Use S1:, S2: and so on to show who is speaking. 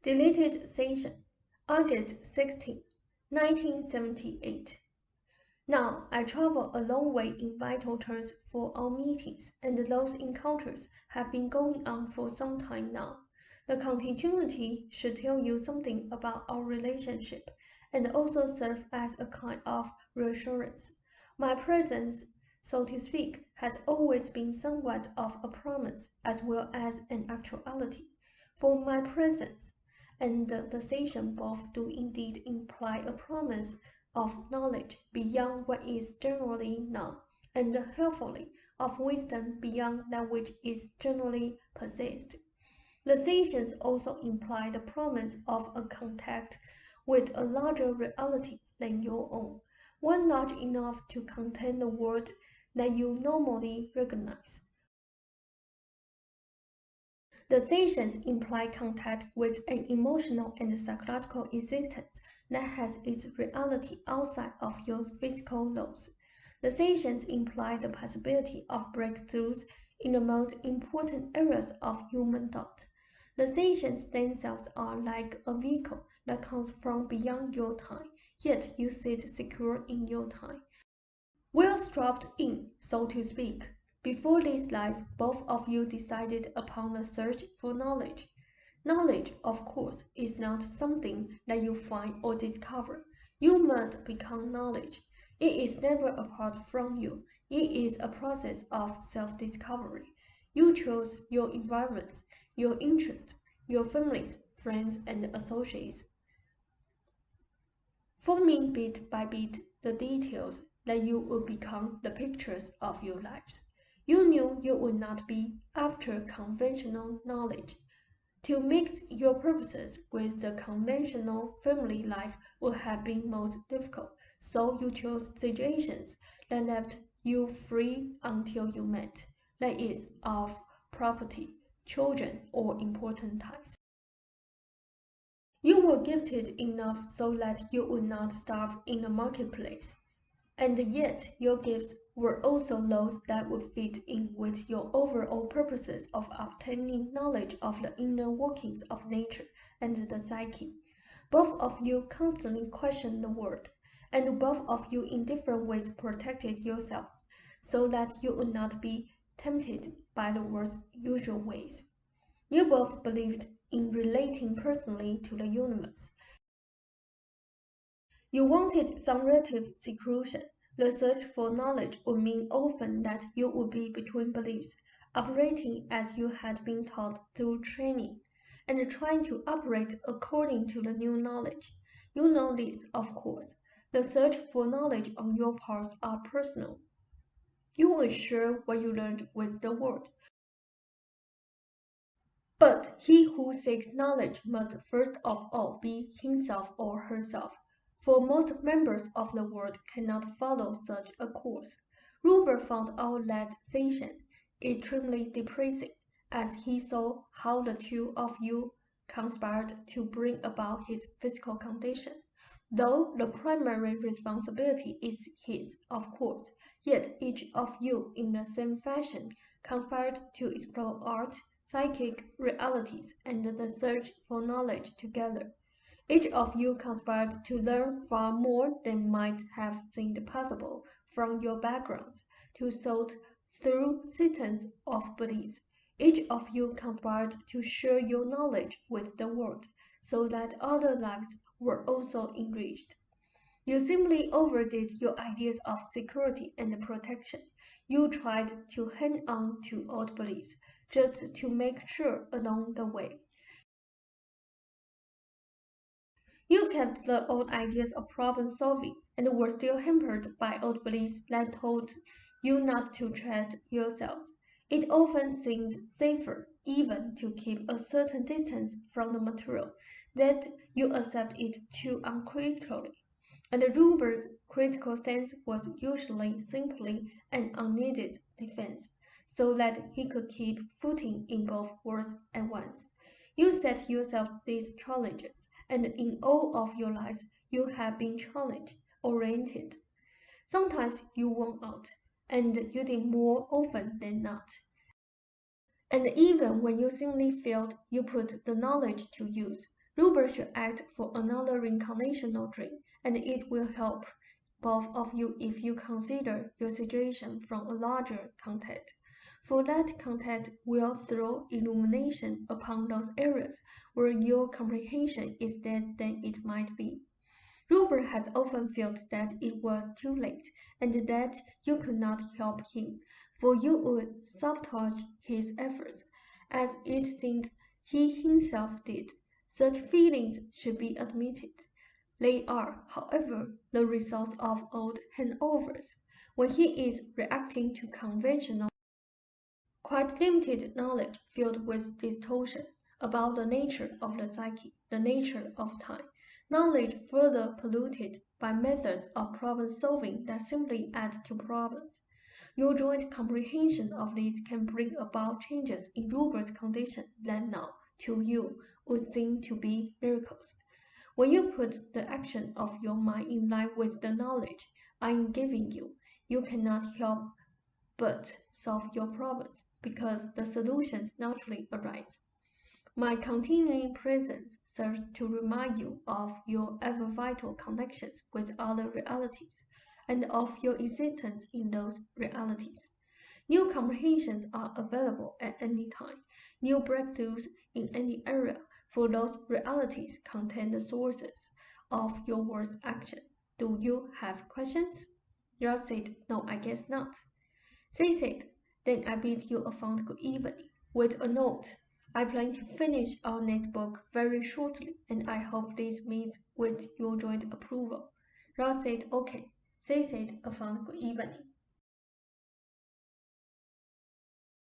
S1: Deleted session, August 16, 1978. Now I travel a long way in vital terms for our meetings, and those encounters have been going on for some time now. The continuity should tell you something about our relationship, and also serve as a kind of reassurance. My presence, so to speak, has always been somewhat of a promise as well as an actuality. For my presence and the session both do indeed imply a promise of knowledge beyond what is generally known, and helpfully of wisdom beyond that which is generally possessed. The sessions also imply the promise of a contact with a larger reality than your own, one large enough to contain the world that you normally recognize. The sessions imply contact with an emotional and psychological existence that has its reality outside of your physical laws. The sessions imply the possibility of breakthroughs in the most important areas of human thought. The sessions themselves are like a vehicle that comes from beyond your time, yet you sit secure in your time. Well strapped in, so to speak. Before this life, both of you decided upon the search for knowledge. Knowledge, of course, is not something that you find or discover. You must become knowledge. It is never apart from you. It is a process of self-discovery. You chose your environments, your interests, your families, friends, and associates, forming bit by bit the details that you would become the pictures of your lives. You knew you would not be after conventional knowledge. To mix your purposes with the conventional family life would have been most difficult, so you chose situations that left you free until you met, that is, of property, children, or important ties. You were gifted enough so that you would not starve in the marketplace, and yet your gifts were also those that would fit in with your overall purposes of obtaining knowledge of the inner workings of nature and the psyche. Both of you constantly questioned the world, and both of you in different ways protected yourselves, so that you would not be tempted by the world's usual ways. You both believed in relating personally to the universe. You wanted some relative seclusion. The search for knowledge would mean often that you would be between beliefs, operating as you had been taught through training, and trying to operate according to the new knowledge. You know this, of course. The search for knowledge on your part are personal. You will share what you learned with the world. But he who seeks knowledge must first of all be himself or herself, for most members of the world cannot follow such a course. Rupert found out that session extremely depressing, as he saw how the two of you conspired to bring about his physical condition. Though the primary responsibility is his, of course, yet each of you, in the same fashion, conspired to explore art, psychic realities, and the search for knowledge together. Each of you conspired to learn far more than might have seemed possible from your backgrounds, to sort through systems of beliefs. Each of you conspired to share your knowledge with the world, so that other lives were also enriched. You simply overdid your ideas of security and protection. You tried to hang on to old beliefs, just to make sure along the way. You kept the old ideas of problem solving and were still hampered by old beliefs that told you not to trust yourselves. It often seemed safer even to keep a certain distance from the material, that you accept it too uncritically. And Rupert's critical stance was usually simply an unneeded defense, so that he could keep footing in both worlds at once. You set yourself these challenges, and in all of your lives you have been challenge-oriented. Sometimes you won out, and you did more often than not. And even when you simply failed, you put the knowledge to use. Robert should act for another reincarnational dream, and it will help both of you if you consider your situation from a larger context. For that context will throw illumination upon those areas where your comprehension is less than it might be. Robert has often felt that it was too late, and that you could not help him, for you would sabotage his efforts, as it seemed he himself did. Such feelings should be admitted. They are, however, the results of old handovers. When he is reacting to conventional, quite limited knowledge filled with distortion about the nature of the psyche, the nature of time, knowledge further polluted by methods of problem-solving that simply add to problems. Your joint comprehension of this can bring about changes in Rupert's condition that now, to you, would seem to be miracles. When you put the action of your mind in line with the knowledge I am giving you, you cannot help but solve your problems, because the solutions naturally arise. My continuing presence serves to remind you of your ever vital connections with other realities, and of your existence in those realities. New comprehensions are available at any time, new breakthroughs in any area, for those realities contain the sources of your world's action. Do you have questions? Ralph said, No, I guess not. They said, Then I bid you a fond good evening. With a note, I plan to finish our next book very shortly, and I hope this meets with your joint approval. Ralph said, Okay. They said, A fond good evening.